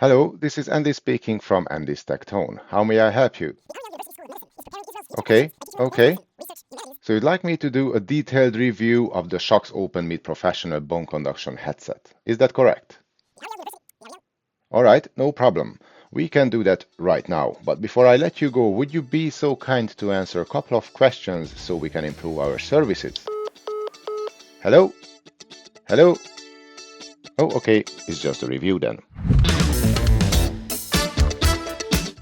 Hello, this is Andy speaking from Andy's Tech Tone. How may I help you? Okay. So you'd like me to do a detailed review of the Shokz OpenMeet Professional Bone Conduction headset. Is that correct? All right, no problem. We can do that right now. But before I let you go, would you be so kind to answer a couple of questions so we can improve our services? Hello? Hello? Oh, okay, it's just a review then.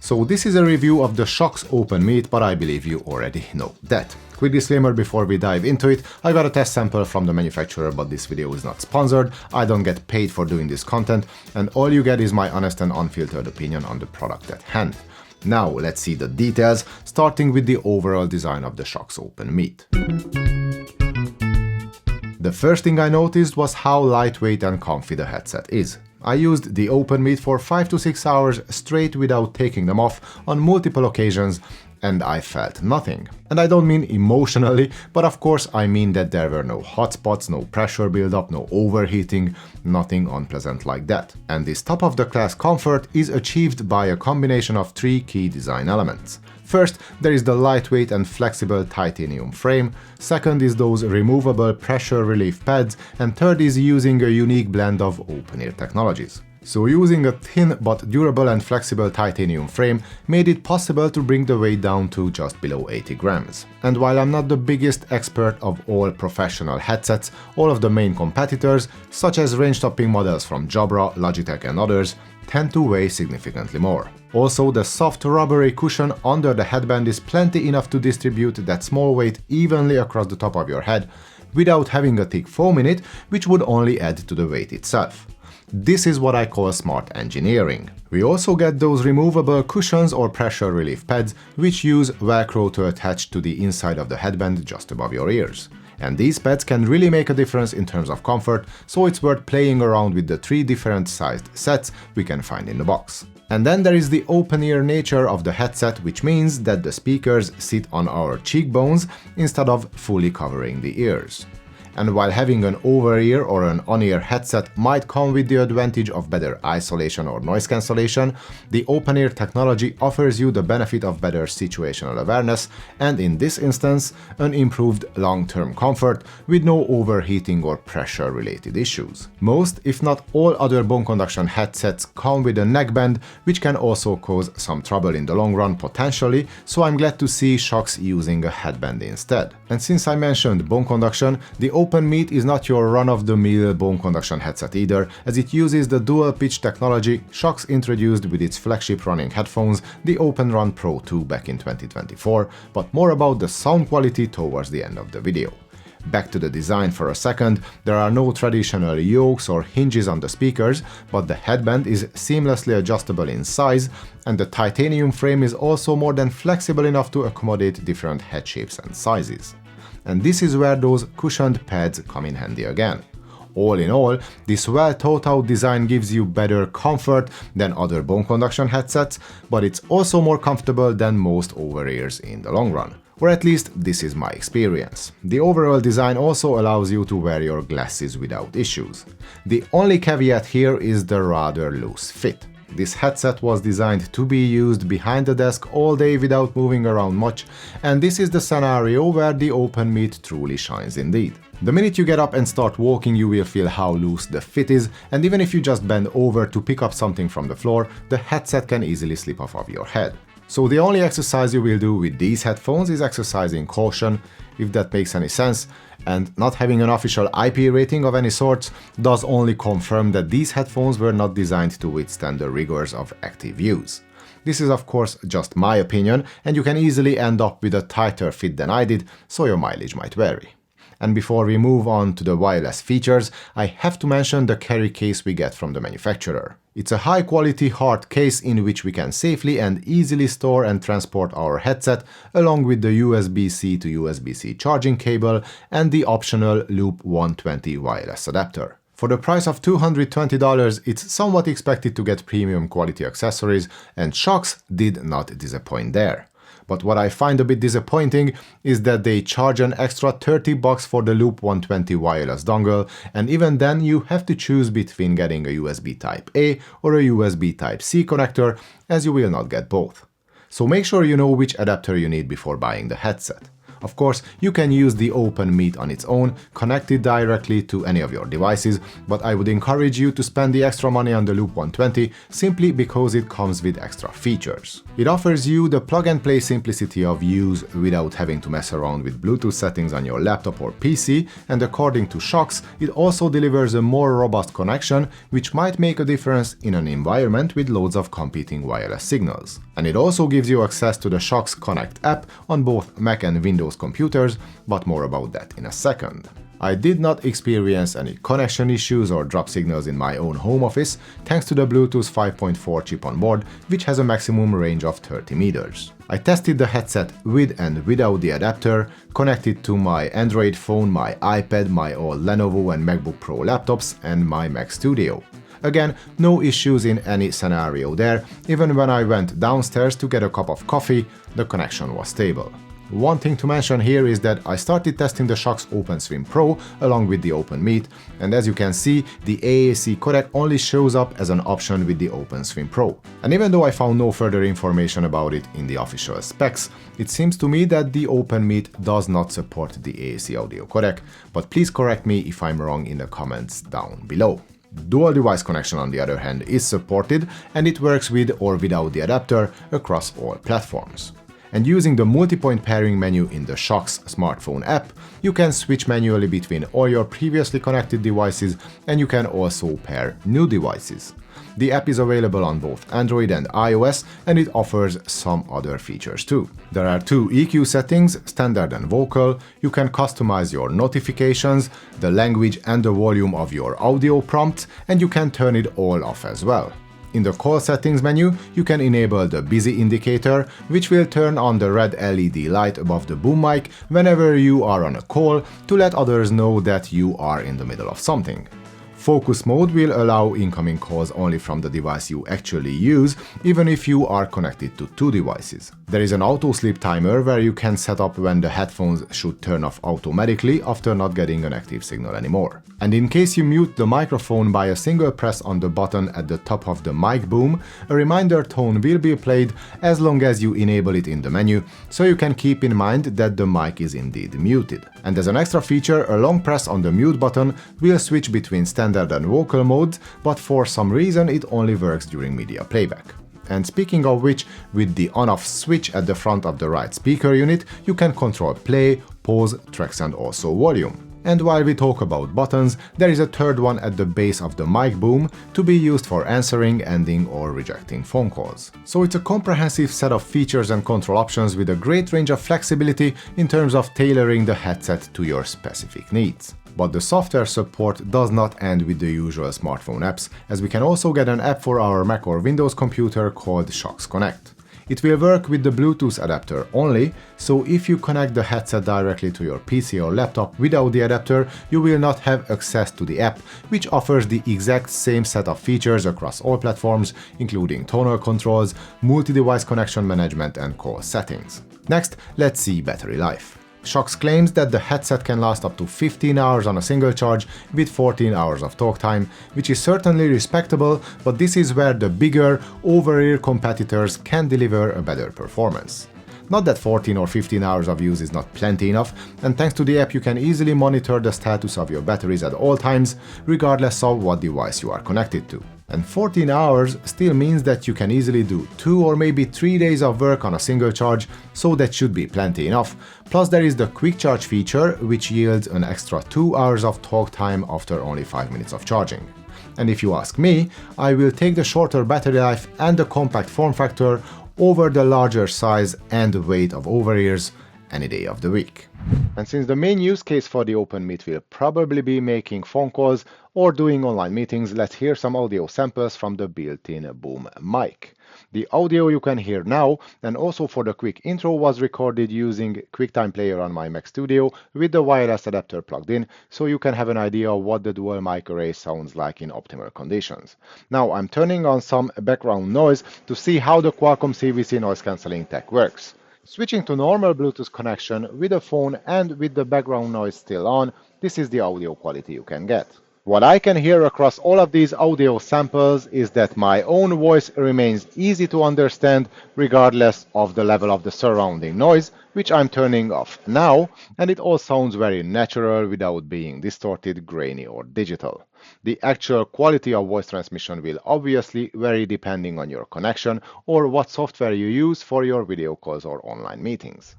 So this is a review of the Shokz OpenMeet, but I believe you already know that. Quick disclaimer before we dive into it, I got a test sample from the manufacturer, but this video is not sponsored, I don't get paid for doing this content, and all you get is my honest and unfiltered opinion on the product at hand. Now let's see the details, starting with the overall design of the Shokz OpenMeet. The first thing I noticed was how lightweight and comfy the headset is. I used the OpenMeet for 5 to 6 hours straight without taking them off on multiple occasions, and I felt nothing. And I don't mean emotionally, but of course I mean that there were no hotspots, no pressure buildup, no overheating, nothing unpleasant like that. And this top-of-the-class comfort is achieved by a combination of 3 key design elements. First, there is the lightweight and flexible titanium frame, second is those removable pressure relief pads, and third is using a unique blend of open-air technologies. So using a thin but durable and flexible titanium frame made it possible to bring the weight down to just below 80 grams. And while I'm not the biggest expert of all professional headsets, all of the main competitors, such as range-topping models from Jabra, Logitech and others, tend to weigh significantly more. Also, the soft rubbery cushion under the headband is plenty enough to distribute that small weight evenly across the top of your head, without having a thick foam in it, which would only add to the weight itself. This is what I call smart engineering. We also get those removable cushions or pressure relief pads, which use Velcro to attach to the inside of the headband just above your ears. And these pads can really make a difference in terms of comfort, so it's worth playing around with the 3 different sized sets we can find in the box. And then there is the open-ear nature of the headset, which means that the speakers sit on our cheekbones instead of fully covering the ears. And while having an over-ear or an on-ear headset might come with the advantage of better isolation or noise cancellation, the open-ear technology offers you the benefit of better situational awareness and, in this instance, an improved long-term comfort with no overheating or pressure-related issues. Most, if not all, other bone conduction headsets come with a neckband, which can also cause some trouble in the long run potentially, so I'm glad to see Shokz using a headband instead. And since I mentioned bone conduction, the OpenMeet is not your run-of-the-mill bone conduction headset either, as it uses the dual-pitch technology Shokz introduced with its flagship running headphones, the OpenRun Pro 2 back in 2024, but more about the sound quality towards the end of the video. Back to the design for a second, there are no traditional yokes or hinges on the speakers, but the headband is seamlessly adjustable in size, and the titanium frame is also more than flexible enough to accommodate different head shapes and sizes. And this is where those cushioned pads come in handy again. All in all, this well-thought-out design gives you better comfort than other bone conduction headsets, but it's also more comfortable than most over-ears in the long run. Or at least this is my experience. The overall design also allows you to wear your glasses without issues. The only caveat here is the rather loose fit. This headset was designed to be used behind the desk all day without moving around much, and this is the scenario where the OpenMeet truly shines indeed. The minute you get up and start walking, you will feel how loose the fit is, and even if you just bend over to pick up something from the floor, the headset can easily slip off of your head. So the only exercise you will do with these headphones is exercising caution, if that makes any sense, and not having an official IP rating of any sort does only confirm that these headphones were not designed to withstand the rigors of active use. This is of course just my opinion, and you can easily end up with a tighter fit than I did, so your mileage might vary. And before we move on to the wireless features, I have to mention the carry case we get from the manufacturer. It's a high-quality hard case in which we can safely and easily store and transport our headset, along with the USB-C to USB-C charging cable and the optional Loop 120 wireless adapter. For the price of $220, it's somewhat expected to get premium quality accessories, and Shokz did not disappoint there. But what I find a bit disappointing is that they charge an extra $30 for the Loop 120 wireless dongle, and even then you have to choose between getting a USB Type-A or a USB Type-C connector, as you will not get both. So make sure you know which adapter you need before buying the headset. Of course, you can use the OpenMeet on its own, connect it directly to any of your devices, but I would encourage you to spend the extra money on the Loop 120 simply because it comes with extra features. It offers you the plug-and-play simplicity of use without having to mess around with Bluetooth settings on your laptop or PC, and according to Shokz, it also delivers a more robust connection, which might make a difference in an environment with loads of competing wireless signals. And it also gives you access to the Shokz Connect app on both Mac and Windows computers, but more about that in a second. I did not experience any connection issues or drop signals in my own home office thanks to the Bluetooth 5.4 chip on board, which has a maximum range of 30 meters. I tested the headset with and without the adapter, connected to my Android phone, my iPad, my old Lenovo and MacBook Pro laptops, and my Mac Studio. Again, no issues in any scenario there. Even when I went downstairs to get a cup of coffee, the connection was stable. One thing to mention here is that I started testing the Shokz OpenSwim Pro along with the OpenMeet, and as you can see, the AAC codec only shows up as an option with the OpenSwim Pro. And even though I found no further information about it in the official specs, it seems to me that the OpenMeet does not support the AAC audio codec, but please correct me if I'm wrong in the comments down below. Dual device connection, on the other hand, is supported, and it works with or without the adapter across all platforms. And using the multi-point pairing menu in the Shokz smartphone app, you can switch manually between all your previously connected devices, and you can also pair new devices. The app is available on both Android and iOS, and it offers some other features too. There are two EQ settings, standard and vocal. You can customize your notifications, the language and the volume of your audio prompts, and you can turn it all off as well. In the call settings menu, you can enable the busy indicator, which will turn on the red LED light above the boom mic whenever you are on a call to let others know that you are in the middle of something. Focus mode will allow incoming calls only from the device you actually use, even if you are connected to two devices. There is an auto sleep timer where you can set up when the headphones should turn off automatically after not getting an active signal anymore. And in case you mute the microphone by a single press on the button at the top of the mic boom, a reminder tone will be played as long as you enable it in the menu, so you can keep in mind that the mic is indeed muted. And as an extra feature, a long press on the mute button will switch between standard and vocal modes, but for some reason it only works during media playback. And speaking of which, with the on-off switch at the front of the right speaker unit, you can control play, pause, tracks and also volume. And while we talk about buttons, there is a third one at the base of the mic boom to be used for answering, ending or rejecting phone calls. So it's a comprehensive set of features and control options with a great range of flexibility in terms of tailoring the headset to your specific needs. But the software support does not end with the usual smartphone apps, as we can also get an app for our Mac or Windows computer called Shokz Connect. It will work with the Bluetooth adapter only, so if you connect the headset directly to your PC or laptop without the adapter, you will not have access to the app, which offers the exact same set of features across all platforms, including tonal controls, multi-device connection management and call settings. Next, let's see battery life. Shokz claims that the headset can last up to 15 hours on a single charge with 14 hours of talk time, which is certainly respectable, but this is where the bigger, over-ear competitors can deliver a better performance. Not that 14 or 15 hours of use is not plenty enough, and thanks to the app you can easily monitor the status of your batteries at all times, regardless of what device you are connected to. And 14 hours still means that you can easily do 2 or maybe 3 days of work on a single charge, so that should be plenty enough. Plus there is the quick charge feature, which yields an extra 2 hours of talk time after only 5 minutes of charging. And if you ask me, I will take the shorter battery life and the compact form factor over the larger size and weight of over-ears any day of the week. And since the main use case for the OpenMeet will probably be making phone calls or doing online meetings, let's hear some audio samples from the built-in boom mic. The audio you can hear now, and also for the quick intro, was recorded using QuickTime Player on my Mac Studio with the wireless adapter plugged in, so you can have an idea of what the dual mic array sounds like in optimal conditions. Now I'm turning on some background noise to see how the Qualcomm CVC noise cancelling tech works. Switching to normal Bluetooth connection with a phone and with the background noise still on, this is the audio quality you can get. What I can hear across all of these audio samples is that my own voice remains easy to understand regardless of the level of the surrounding noise, which I'm turning off now, and it all sounds very natural without being distorted, grainy or digital. The actual quality of voice transmission will obviously vary depending on your connection or what software you use for your video calls or online meetings.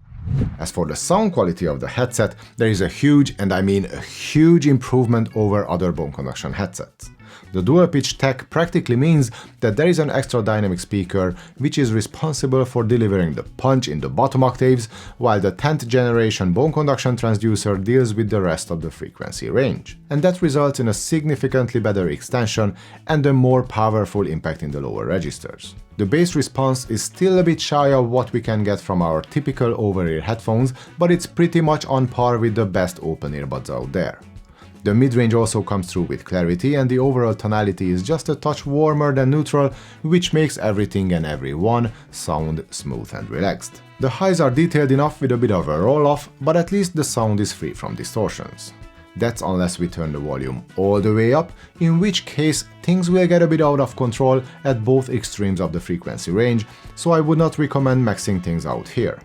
As for the sound quality of the headset, there is a huge, and I mean a huge improvement over other bone conduction headsets. The dual pitch tech practically means that there is an extra dynamic speaker which is responsible for delivering the punch in the bottom octaves, while the 10th generation bone conduction transducer deals with the rest of the frequency range. And that results in a significantly better extension and a more powerful impact in the lower registers. The bass response is still a bit shy of what we can get from our typical over-ear headphones, but it's pretty much on par with the best open earbuds out there. The mid-range also comes through with clarity, and the overall tonality is just a touch warmer than neutral, which makes everything and everyone sound smooth and relaxed. The highs are detailed enough with a bit of a roll-off, but at least the sound is free from distortions. That's unless we turn the volume all the way up, in which case things will get a bit out of control at both extremes of the frequency range, so I would not recommend maxing things out here.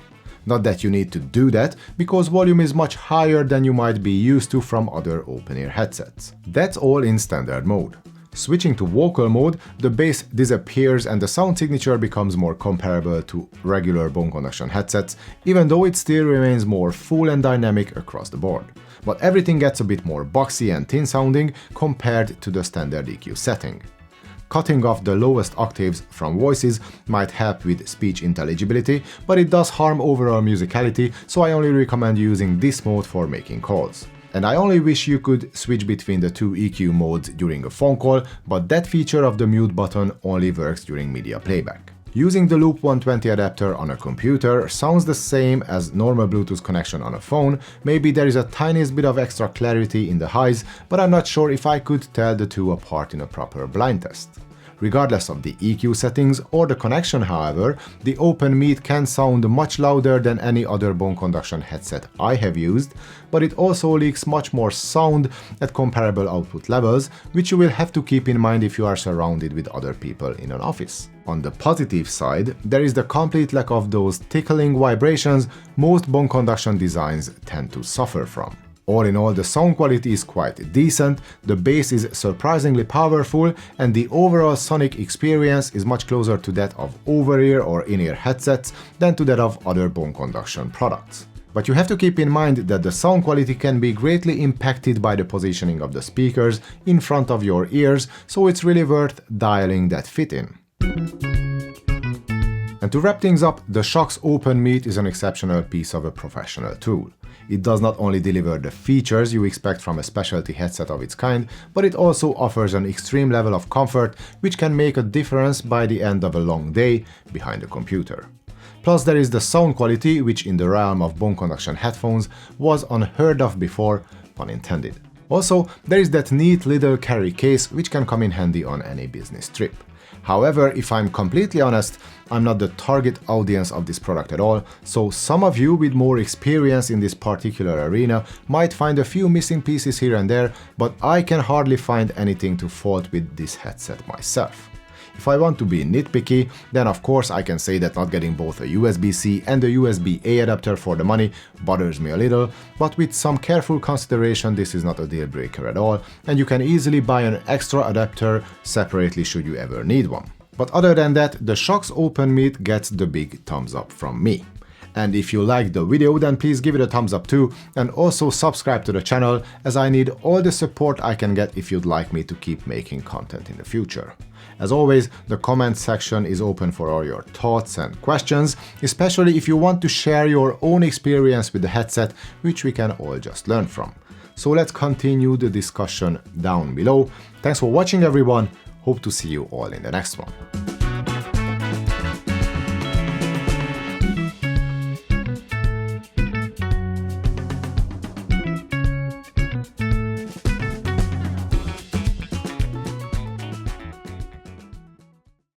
Not that you need to do that, because volume is much higher than you might be used to from other open-ear headsets. That's all in standard mode. Switching to vocal mode, the bass disappears and the sound signature becomes more comparable to regular bone conduction headsets, even though it still remains more full and dynamic across the board. But everything gets a bit more boxy and thin sounding compared to the standard EQ setting. Cutting off the lowest octaves from voices might help with speech intelligibility, but it does harm overall musicality, so I only recommend using this mode for making calls. And I only wish you could switch between the two EQ modes during a phone call, but that feature of the mute button only works during media playback. Using the Loop 120 adapter on a computer sounds the same as normal Bluetooth connection on a phone. Maybe there is a tiniest bit of extra clarity in the highs, but I'm not sure if I could tell the two apart in a proper blind test. Regardless of the EQ settings or the connection, however, the OpenMeet can sound much louder than any other bone conduction headset I have used, but it also leaks much more sound at comparable output levels, which you will have to keep in mind if you are surrounded with other people in an office. On the positive side, there is the complete lack of those tickling vibrations most bone conduction designs tend to suffer from. All in all, the sound quality is quite decent, the bass is surprisingly powerful, and the overall sonic experience is much closer to that of over-ear or in-ear headsets than to that of other bone conduction products. But you have to keep in mind that the sound quality can be greatly impacted by the positioning of the speakers in front of your ears, so it's really worth dialing that fit in. And to wrap things up, the Shokz OpenMeet is an exceptional piece of a professional tool. It does not only deliver the features you expect from a specialty headset of its kind, but it also offers an extreme level of comfort which can make a difference by the end of a long day behind a computer. Plus there is the sound quality, which in the realm of bone conduction headphones was unheard of before, pun intended. Also, there is that neat little carry case which can come in handy on any business trip. However, if I'm completely honest, I'm not the target audience of this product at all, so some of you with more experience in this particular arena might find a few missing pieces here and there, but I can hardly find anything to fault with this headset myself. If I want to be nitpicky, then of course I can say that not getting both a USB-C and a USB-A adapter for the money bothers me a little, but with some careful consideration this is not a deal breaker at all, and you can easily buy an extra adapter separately should you ever need one. But other than that, the Shokz OpenMeet gets the big thumbs up from me. And if you liked the video, then please give it a thumbs up too, and also subscribe to the channel, as I need all the support I can get if you'd like me to keep making content in the future. As always, the comment section is open for all your thoughts and questions, especially if you want to share your own experience with the headset, which we can all just learn from. So let's continue the discussion down below. Thanks for watching everyone, hope to see you all in the next one.